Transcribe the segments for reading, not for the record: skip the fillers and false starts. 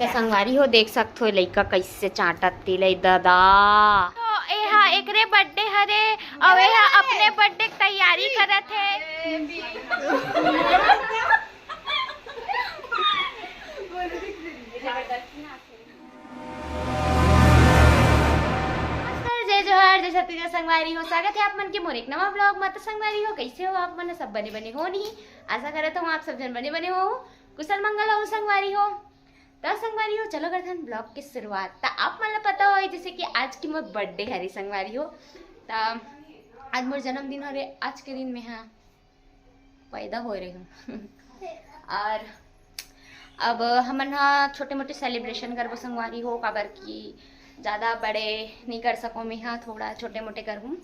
संगवारी हो देख सकते हो लइका कैसे चाटत तिले दादा। तो एहा एकरे बर्थडे हरे और एहा अपने बर्थडे की तैयारी करत है। जय जोहार जय छत्तीसगढ़ संगवारी हो, स्वागत है आप मन के मोर एक नवा ब्लॉग में। तो संगवारी हो कैसे हो आप मन? सब बने बने हो नहीं, आशा करत हूँ आप सब जन बने बने हो, कुशल मंगल हो संगवारी हो। तो संगवारी हो चलो करते हैं ब्लॉग की शुरुआत। तो आप मन पता हो जैसे कि आज की मोर बर्थडे हरी संगवारी हो। तो आज मोर जन्मदिन हरे, आज के दिन में हाँ पैदा हो रही हूँ। और अब हमन हाँ छोटे मोटे सेलिब्रेशन करबो संगवारी हो, काबर की ज़्यादा बड़े नहीं कर सको मैं हाँ, थोड़ा छोटे मोटे करूँ।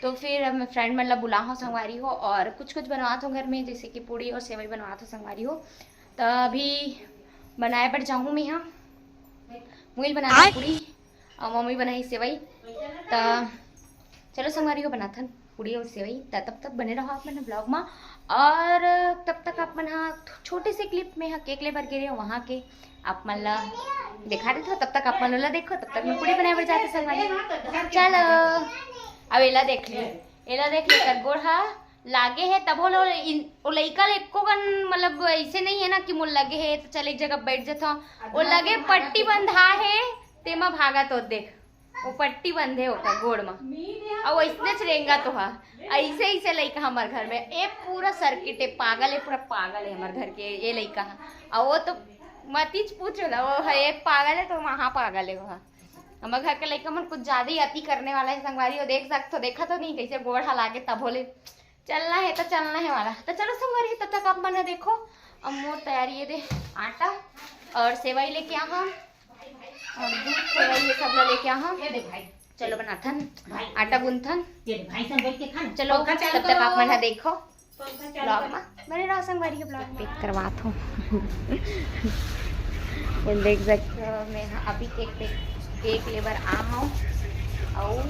तो फिर मैं फ्रेंड मतलब बुला हो संगवारी हो और कुछ बनात हो घर में, जैसे कि पूड़ी और सेवई बनवात हो संगवारी हो। तो अभी बनाए पर जाऊँ मैं यहाँ, मुझे बनाना पूड़ी और मम्मी बनाई सेवई। तो चलो संगवारी हो बनाथन पूड़ी और सेवई। तब तक बने रहो आप मन ब्लॉग में। और तब तक आप मन हाँ छोटे से क्लिप में हाँ केक ले भर के रहे हो वहाँ के आप मन ला दिखा देते हो। तब तक आप मन ला देखो, तब तक मैं पूड़ी बनाए बढ़ जाते संगवारी। चलो अब एला देख ली, एला देख ली कर गोड़ हाँ लागे है तब वो लइका एको गन मतलब ऐसे नहीं है ना कि मुल लगे है तो चल एक जगह बैठ जाता हूँ। वो लगे पट्टी बंधा है तेमा भागा तो देख वो पट्टी बंधे होकर गोड़ में और ऐसे रेंगा तो हाँ ऐसे ऐसे लइका हमारे घर में ये पूरा सर्किट है, पागल है, पूरा पागल है हमारे घर के ये लइका है। और वो तो मतीच पूछ ला, वो है एक पागल है तो वहाँ पागल है वहाँ। हमारे घर के लइका मन कुछ ज्यादा ही अति करने वाला है संगवारी हो। देख सकते हो, देखा तो नहीं कैसे गोड़ लागे तब बोले चलना है तो चलना है वाला। तो चलो संगवारी तब तक आप मन देखो। अब मोर तैयारी ये दे आटा और सेवई लेके आहा और दूध सेवई ये सब लेके आहा। चलो बनाथन आटा गूंथन, चलो तब तक आप मन देखो ब्लॉग में बने रहो संगवारी के ब्लॉग देख करवात हूँ। देख सकते हो मैं अभी केक लेबर आ हूँ और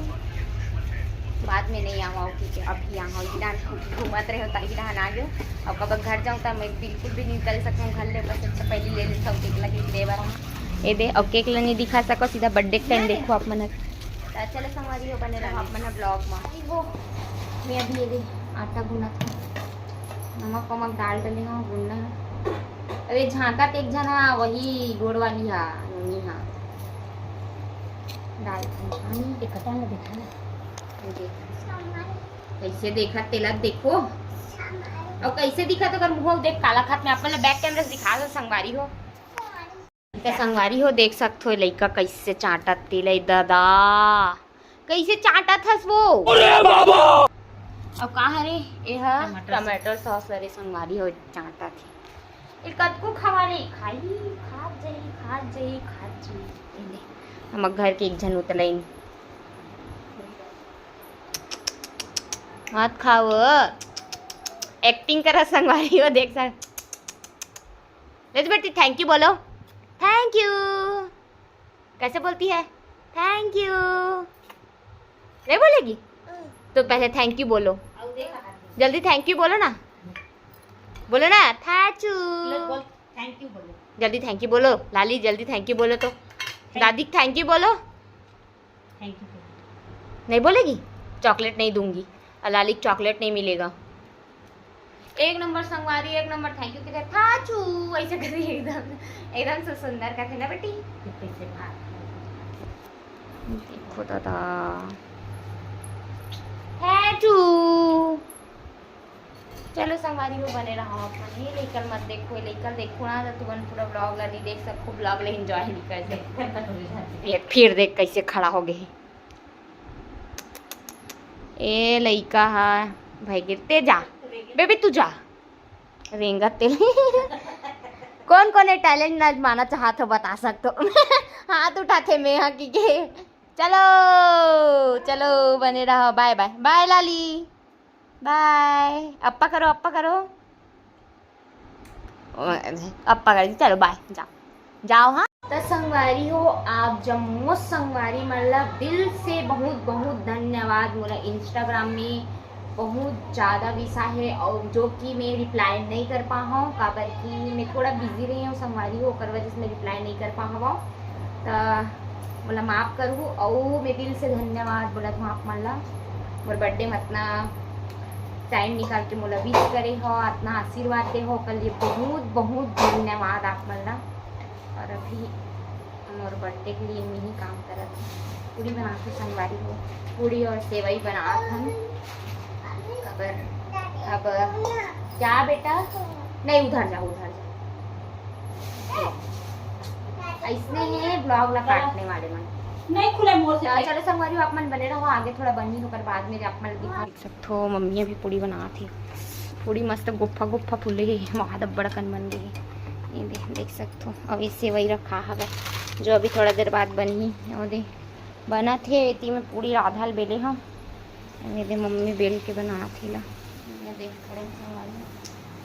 बाद में नहीं आऊँ क्योंकि अभी यहाँ घूमत रहे होता ही आ गयो। और कब घर जाऊँ तो मैं बिल्कुल भी नहीं निकल सकूँ घर ले, बस सबसे पहले ले लेता हूँ केक लगे लेबर हूँ ये दे। और केक नहीं दिखा सको सीधा बर्थडे के टाइम देखो आप मन। चलो संगवारी हो बने रहो आप मन ब्लॉग में। वो मैं अभी ये दे आटा गूंना था, नमक वमक डाल डले हूँ गूंना है। अरे झाँका एक जना वही गोड़ वाली हाँ नूनी हाँ डाल देखा ना कैसे देखा तेला देखो और कैसे दिखा तो मुँह देख काला खात में अपन बैक कैमरा से दिखा दो संगवारी हो। तो संगवारी हो देख सकते हो लइका कैसे चाटत तिले दादा, कैसे चाटत हस वो। अब का हरे यह टमाटर सॉस रे संगवारी हो चाटत है। कतको खवाले खाई खात जाई हम घर के एक जन उतलाई हाथ खाओ एक्टिंग करा संगवारी हो देख सक। बेटी थैंक यू बोलो, थैंक यू कैसे बोलती है? थैंक यू नहीं बोलेगी तो पहले थैंक यू बोलो, जल्दी थैंक यू बोलो ना, बोलो ना थैंक यू बोलो, जल्दी थैंक यू बोलो लाली, जल्दी थैंक यू बोलो। तो दादी थैंक यू बोलो, थैंक यू नहीं बोलेगी चॉकलेट नहीं दूंगी, लाली चॉकलेट नहीं मिलेगा। एक नंबर संगवारी एक नंबर थैंक यू कहते थाचू ऐसे कर रही एकदम से सुंदर का थे ना बेटी। देखो दादा थाचू। चलो संगवारी हो बने रहो अपन ये लेकर मत देखो, लेकर देखो ना तो तुम पूरा ब्लॉग ला नहीं देख सको, ब्लॉग ले एंजॉय नहीं कर सकते। फिर देख कैसे खड़ा हो गए ए लइका हा भाई गिरते जा बेबी तू जा रेंगा तेल। कौन कौन है टैलेंट ना माना चाहते हो बता सकते हो। हाथ उठाते मैं हाँ की के चलो चलो बने रहो। बाय बाय बाय लाली बाय। अप्पा करो अप्पा करो अप्पा कर दी। चलो बाय जाओ जाओ हाँ। तो संगवारी हो आप जम्मू संगवारी मतलब दिल से बहुत बहुत धन्यवाद। मोला इंस्टाग्राम में बहुत ज़्यादा विसा है और जो कि मैं रिप्लाई नहीं कर पा हूँ काबर कि मैं थोड़ा बिजी रही हूँ संगवारी हो ओकर वजह से मैं रिप्लाई नहीं कर पा हूँ। तो बोला माफ़ करूँ और मैं दिल से धन्यवाद बोला हूँ आप मन ला मोर बर्थडे में इतना टाइम निकाल के मोला विश करे हो, इतना आशीर्वाद दे हो, कल ये बहुत बहुत धन्यवाद आप मन ला। और अभी मोर बर्थडे के लिए मैं ही काम करत पूड़ी बना के संगवारी हो, पूड़ी और सेवई बना हम खबर। अब क्या बेटा नहीं उधर जा ऐसने है ब्लॉग ला काटने वाले मन नहीं खुला मोर से। चलो संगवारी आप मन बने रहो, आगे थोड़ा बनी होकर बाद में आप मन दिखा सकते हो। मम्मी अभी पूड़ी बना थी, पूड़ी मस्त गुफ्फा गुफ्फा फूले वहाँ दब्बड़ कन बन गई ये देख सकते हो। अब इससे वही रखा है जो अभी थोड़ा देर बाद बनी और दे बना थे इतनी में पूड़ी आधा बेले हम दे मम्मी बेल के बना थी ला देख संगवारी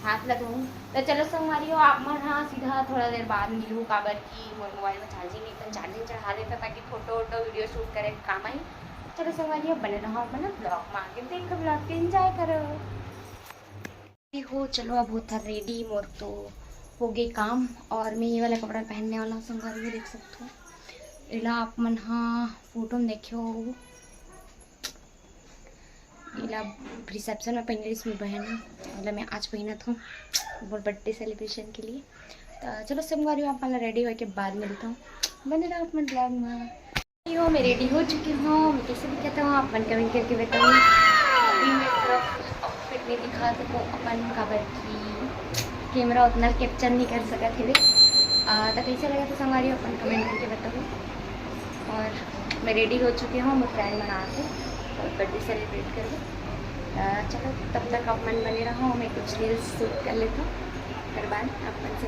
हाथ लगूँ। तो चलो संगवारी हो आप मन हाँ सीधा थोड़ा देर बाद मिलूँ काबर की मोर मोबाइल में चार्जिंग एकदम चार्जिंग चढ़ा देता ताकि फोटो वोटो वीडियो शूट करे काम आई। चलो संगवारी हो बने रहो अपना ब्लॉग में आगे देखो ब्लॉग के एंजॉय करो हो। चलो अब होता रेडी मोर तो हो गए काम और मैं ये वाला कपड़ा पहनने वाला हूँ संगवारी हो देख सकते हो। इला आप मन हाँ फोटो में देखियो इला रिसेप्शन में पहने इसमें बहन मतलब मैं आज पहना था वो बर्थडे सेलिब्रेशन के लिए। तो चलो संगवारी आप मतलब रेडी हो के बाद मिलता हूँ बने रहो अपने ब्लॉग में। हो मैं रेडी हो चुकी हूँ, मैं कैसे भी कहता हूँ अपन कमेंट करके बताऊँ। अभी मैं सिर्फ आउटफिट में दिखा सकूँ अपन खबर की कैमरा उतना कैप्चर नहीं कर सका थे तो कैसे लगा था संगवारी अपन कमेंट करके बताऊँ। और मैं रेडी हो चुकी हूँ, मैं फ्रेंड बना के और बर्थडे सेलिब्रेट करूँ। चलो तब तक आप मन बने रहो, मैं कुछ रील्स शूट कर लेता हूँ फिर बाद अपन से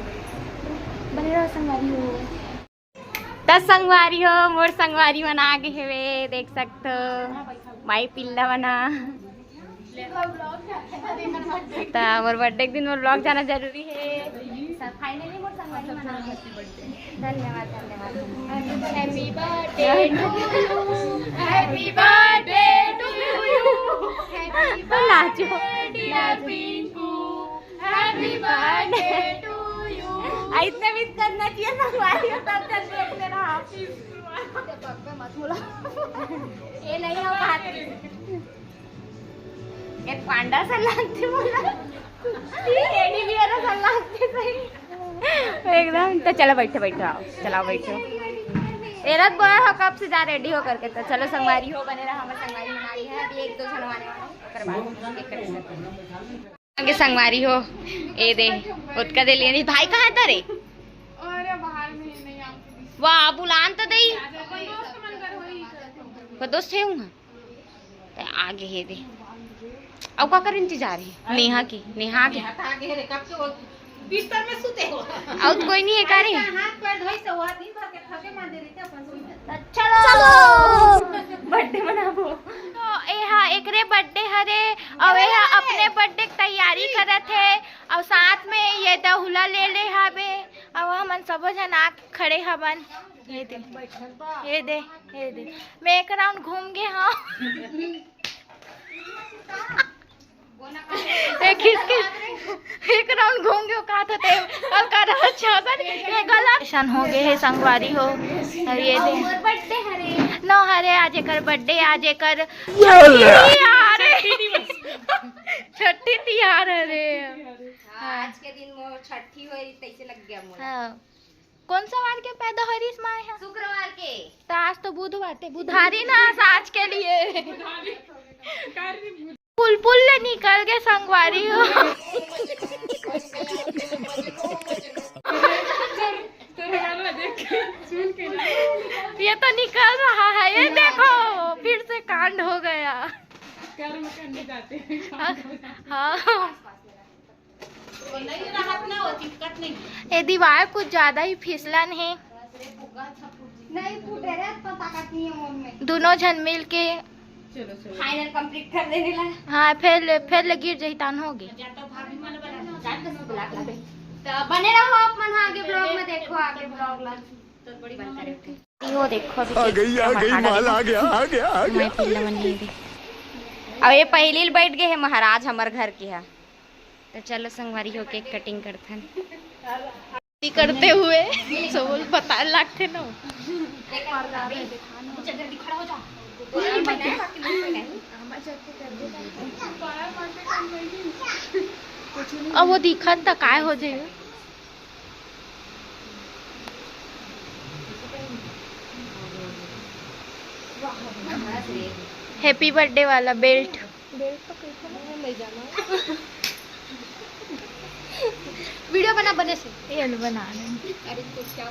बने रहो संगवारी हो। तो संगवारी हो मोर संगवारी बना के हुए देख सकते हो माई पिल्ला बना तो मोर बर्थडे के दिन मोर ब्लॉग जाना जरूरी है। फाइनली मोर संगवारी बना धन्यवाद धन्यवाद। Happy birthday to you, happy birthday to you, happy birthday dear Pinku, happy birthday to you. इतने भी करना चाहिए संगवारी हो तब चल देखते रहो मत बोला ये नहीं हो पाती एक पांडा सा लगते बोला टेडी बियर सा लगते सही एकदम। तो चलो बैठो बैठो आओ चलाओ बैठो एरत बोया हो कब से जा रेडी हो करके। तो चलो संगवारी हो बने रहा हमारे संगवारी बना रही है अभी एक दो जन आने वाला है संगवारी हो ए दे उसका दे लेनी भाई कहाँ था रे वाह बुलान तो दई वो दोस्त है तो आगे है दे अब का कर इंतजार है नेहा की बिस्तर में सुते हो और कोई नहीं है कारे हाथ पैर धोई से हुआ दिन भर के थके मार दे रही थे अपन चलो बर्थडे मनाबो तो एहा एकरे बर्थडे हरे और एहा अपने बर्थडे की तैयारी करत है और साथ में ये दहुला ले हाबे और हमन सब जन आ खड़े हवन ये दे मैं एक राउंड घूम गए हाँ एक राउंड घूम गए कहा था अब का रहा अच्छा ये गलत हो गए है संगवारी हो। और ये दे बर्थडे हरे नो हरे आज कर बर्थडे आज कर छठी तिहार हरे आज के दिन मोर छठी होई तैसे लग गया मोर। हां कौन सा वार के पैदा हो रही इस माह है शुक्रवार के तो आज तो बुधवार थे बुधारी ना आज के लिए पुल निकल के संगवारी हो ये तो निकल रहा है ये देखो फिर से कांड हो गया कर्म करने जाते हैं। हाँ ये दीवार कुछ ज्यादा ही फिसलन है दोनों जन मिल के फाइनल कंप्लीट कर देने लगा। हाँ फिर गिर जाई तान होगी तो बने रहो आप मन आगे ब्लॉग में देखो आगे ब्लॉग ला तो बड़ी बनता रहती वो देखो आ गई माल आ गया मैं पिल्ला बन गई अब ये पहली बैठ गए है महाराज हमारे घर के है। तो चलो संगवारी हो केक कटिंग करते करते हुए सब बता लगते ना। अब वो दिखत त काय हो जाएगा। हैप्पी बर्थडे वाला बेल्ट तो कैसे ले जाना। वीडियो बने से ये बना रहे। अरे तो क्या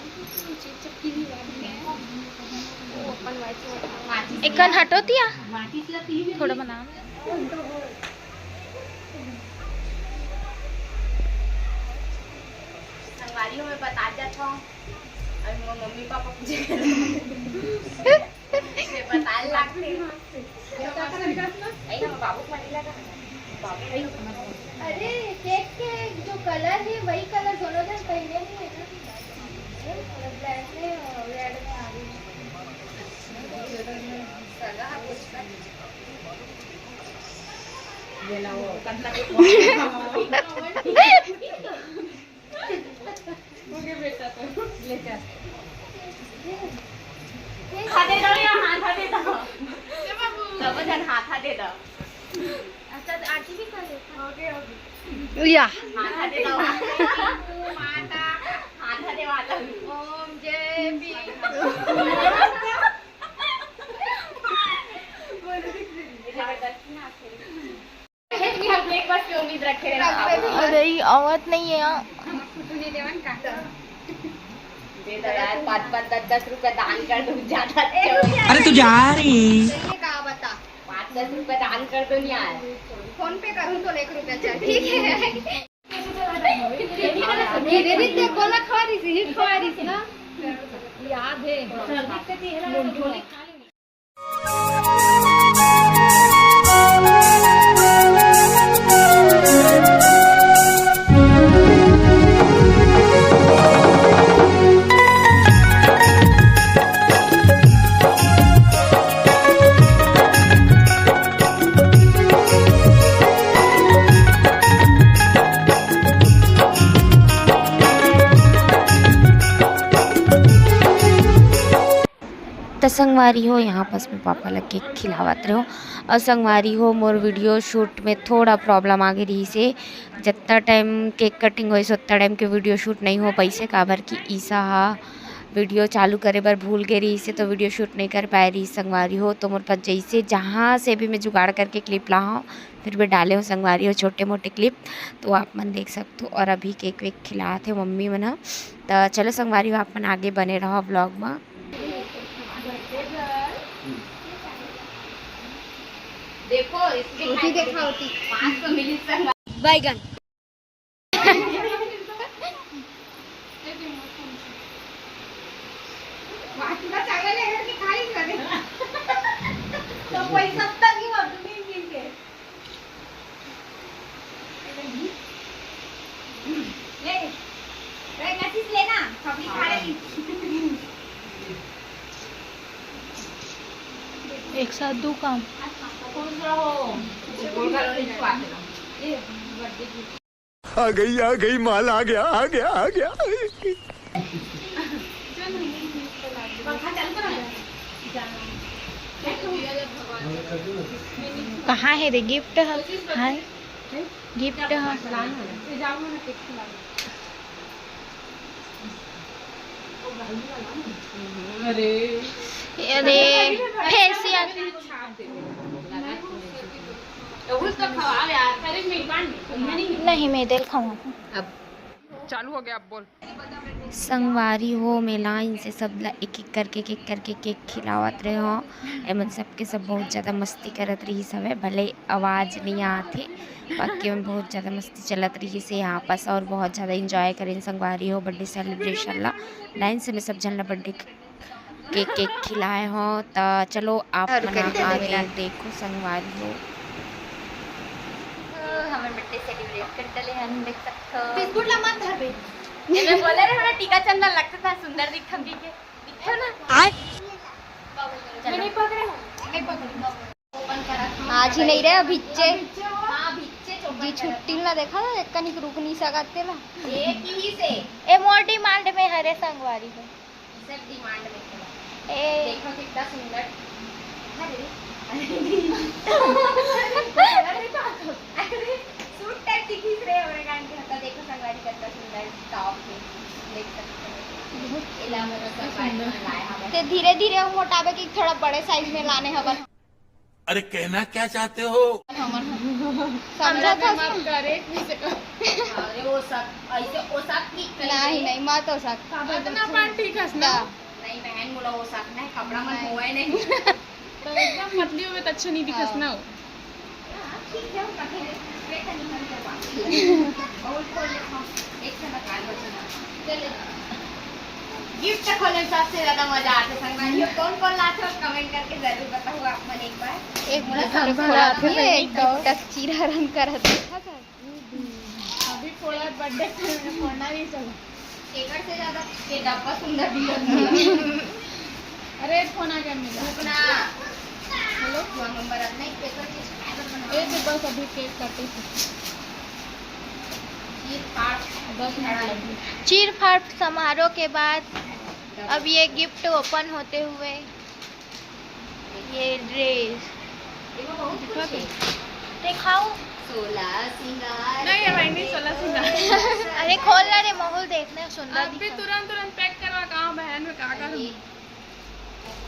एक हटो दिया थोड़ा बना संगवारियों में बता जाता हूँ। मम्मी पापा मुझे बता लगते अरे केक के जो कलर है वही कलर दोनों दिन पहले नहीं है ना, ब्लैक में और रेड में आ रही हाथा दे दो अच्छा आरती भी कर देता। ओके या हाथा दे दो माता हाथा दे वाला ओम जय भी हम एक बार की उम्मीद रखे अरे आवत नहीं है यहाँ। दे दो यार 5-10 रुपए दान कर दो ज्यादा। अरे तू जा रही कहा बता 5-10 रुपए दान कर दो यार। फोन पे करूँ तो 1 रुपया चल ठीक है। धीरे गोला खा रही थी ना याद है। तो संगवारी हो यहाँ पास में पापा लग केक खिलावत रहो। और संगवारी हो मोर वीडियो शूट में थोड़ा प्रॉब्लम आ गई रही से जितना टाइम केक कटिंग हो उतना टाइम के वीडियो शूट नहीं हो पैसे काबर की ईसा हा वीडियो चालू करे बर भूल गई रही से तो वीडियो शूट नहीं कर पाए रही संगवारी हो। तो मोर पास जैसे जहाँ से भी मैं जुगाड़ करके क्लिप ला हूँ फिर भी डाले हो संगवारी हो छोटे मोटे क्लिप तो आप मन देख सकते हो। और अभी केक वेक खिलाए थे मम्मी मन। तो चलो संगवारी हो आप मन आगे बने रहो ब्लॉग में। देखो इसकी देखा होती 500 मिली बैगन एक साथ दो काम आ गई माल आ गया। कहाँ है रे गिफ्ट है गिफ्ट है। अरे फेसियल नहीं मैं इधर खाऊं। अब चालू हो गया अब बोल। संगवारी हो मैं लाइन से सब एक एक करके केक खिलावत रहे हो। एमन सबके सब बहुत ज़्यादा मस्ती करत रही सब है भले आवाज़ नहीं आते बाकी में बहुत ज़्यादा मस्ती चलत रही से यहाँ पास और बहुत ज़्यादा इंजॉय करें संगवारी हो बर्थडे सेलिब्रेशन ला। लाइन से मैं सब जन ला बर्थडे केक खिलाए हो। तो चलो आप आगे देखो संगवारी हो हमारे बर्थडे सेलिब्रेट कर डले हम देख सकते हो। बिस्कुट ला मत धर बे मैं बोले रे हमारा टीका चंदन लगता था सुंदर दिखम के दिखो ना। मैं नहीं पकड़े ओपन करा आज ही नहीं रहे भिच्चे हां भिच्चे जी छुट्टी ना देखा ना एक कनिक रुक नहीं सकते ला एक ही से ए मोर डिमांड में हरे संगवारी है सब डिमांड में खेला ए देखो कितना सुंदर अरे सूट टाइप दिखी रे और गान के हता देखो संगवारी कितना सुंदर टॉप है देख सकते हो इला मेरा संगवारी लाया हमें ते धीरे धीरे मोटाबे की थोड़ा बड़े साइज में लाने हवन अरे कहना क्या चाहते हो? समझा था अरे वो सब ऐसे वो सब की नहीं नहीं मत हो सकता इतना पान ठीक है ना नहीं बहन बोला वो सब नहीं कपड़ा मत हुआ ही नहीं तो एकदम पतली हुई तो अच्छा नहीं दिखस ना ठीक है कहीं बेटा निकल के बात और खोल ले एक से निकाल बचना चले गिफ्ट खोलने सबसे ज्यादा मजा आता है संगवारी कौन कौन लाते हो कमेंट करके जरूर बताओ आप मन एक बार एक बार खोला था एक तक चीरा रंग कर देखा था अभी थोड़ा बर्थडे में फोड़ना नहीं चला केकर से ज्यादा ये डब्बा सुंदर दिखता अरे फोन आ गया मेरा रुकना हेलो फोन नंबर अब नहीं पेपर के स्कैनर बना एक बस अभी केक काटे थे ये पार्ट 10 मिनट लगे चीर फाड़ समारोह के बाद अब ये गिफ्ट ओपन होते हुए ये ड्रेस देखो बहुत कुछ है दिखाओ 16 सिंगार नहीं है नहीं 16 सिंगार अरे खोल ना रे माहौल देखना सुंदर अभी दिखा तुरंत पैक करवा कहाँ बहन में का करूँ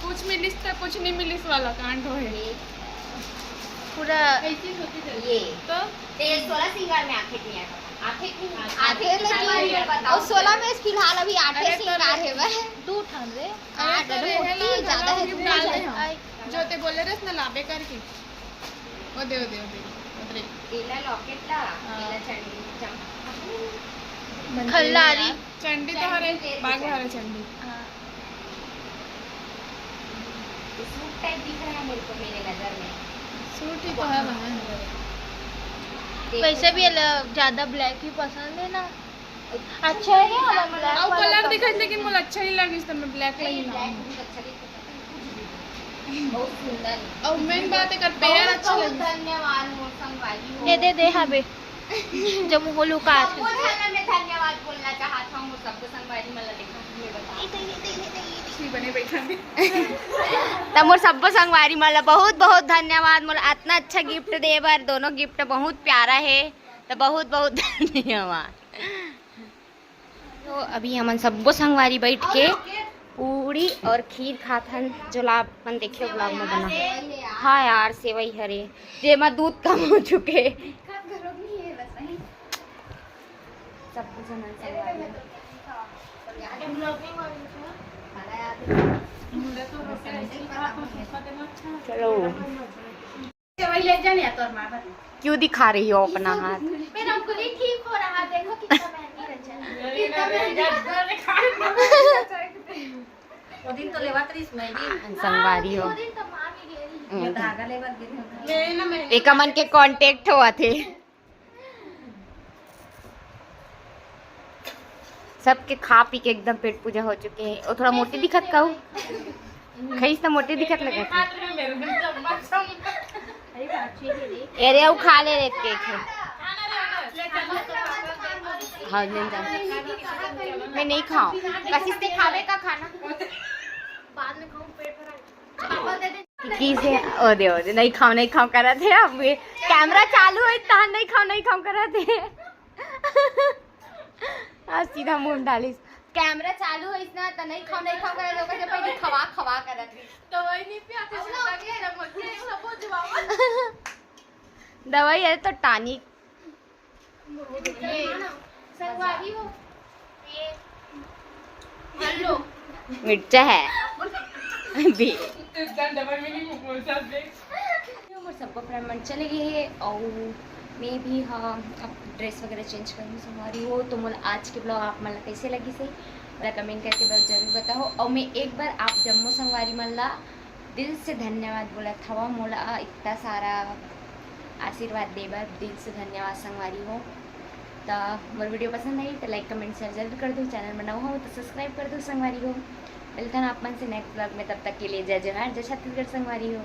कुछ मिलिस था कुछ नहीं मिलिस वाला कांड हो है पूरा कैसी सोची चल ये तो ये 16 सिंगार में आंखें नहीं आया आंखें आधे लगी और 16 में फिलहाल अभी 8 अरे सिंगार है वह 2 ठन रे अरे 8 तो अरे रहे ला, मोटी ज्यादा है गिफ्ट डाल दे हम। जो ते बोले रहे ना लाभे करके वो दे उधरे केला लॉकेट ला केला चंडी चम खल्लारी चंडी तो हरे बाग हरे चंडी सूट टाइप दिख रहा है मेरे को मेरे नजर में सूट ही तो है बहन वैसे भी ज्यादा ब्लैक ही पसंद है ना अच्छा है हम ब्लैक और कलर दिखा लेकिन मुझे अच्छा नहीं लगी इस समय ब्लैक लगी ना अच्छा दिखता बहुत सुंदर और मेन बात है कर पेयर अच्छा लगी धन्यवाद मोर संगवारी हो दे हबे जब मुंह लुका सबको मैं धन्यवाद बोलना चाहता हूँ सबको संगवारी मला देखा सी बने बैठा मोर सबको संगवारी मला बहुत बहुत धन्यवाद मोर इतना अच्छा गिफ्ट दे बार दोनों गिफ्ट बहुत प्यारा है तो बहुत बहुत धन्यवाद तो अभी हमन सबको संगवारी बैठ के पूरी और खीर खाथन जो लाभ अपन देखियो ब्लॉग में बना हाँ यार सेवई हरे जेमा दूध कम हो चुके सब कुछ हमन संगवारी चलो क्यों दिखा रही हो अपना हाथ मेरा उंगली ठीक हो रहा देखो कितना महंगी वो दिन तो लेवा 30 महंगी संगवारी हो ये धागा लेवा गिरे एक मन के कांटेक्ट हुआ थे सबके खा पी के एकदम पेट पूजा हो चुके हैं और थोड़ा मोटी दिखत कहू खईस तो मोटी दिखत लगे अरे वो खा ले रे केक है हाँ ले जा मैं नहीं खाऊं कशिश से खावे का खाना बाद में खाऊं पेट भरा की से ओ दे नहीं खाऊं करा थे अब कैमरा चालू है ता नहीं खाऊं करा थे आज सीधा मुंह डालिस कैमरा चालू है इतना तो नहीं खाओ करे लोग जब पहले खवा करत तो वही नहीं पियाते से लगे ना मुझे सब जवाब दवाई है तो टानिक संगवारी हो ये हेलो मिर्चा है भी एकदम डबल मीनिंग बोल सकते मोर सबको फ्रेंड चले गए है और मैं भी हाँ अब ड्रेस वगैरह चेंज करनी संगवारी हो तो मोला आज के ब्लॉग आप मला कैसे लगी से मला कमेंट करके बस जरूर बताओ और मैं एक बार आप जम्मू संगवारी मला दिल से धन्यवाद बोला था मोला इतना सारा आशीर्वाद दे बार दिल से धन्यवाद संगवारी हो तो मोर वीडियो पसंद आई तो लाइक कमेंट शेयर जरूर कर दो चैनल में नवा हो तो सब्सक्राइब कर दो संगवारी हो मिलता है आप मन से नेक्स्ट ब्लॉग में तब तक के लिए जय जवाहर जय छत्तीसगढ़ संगवारी हो।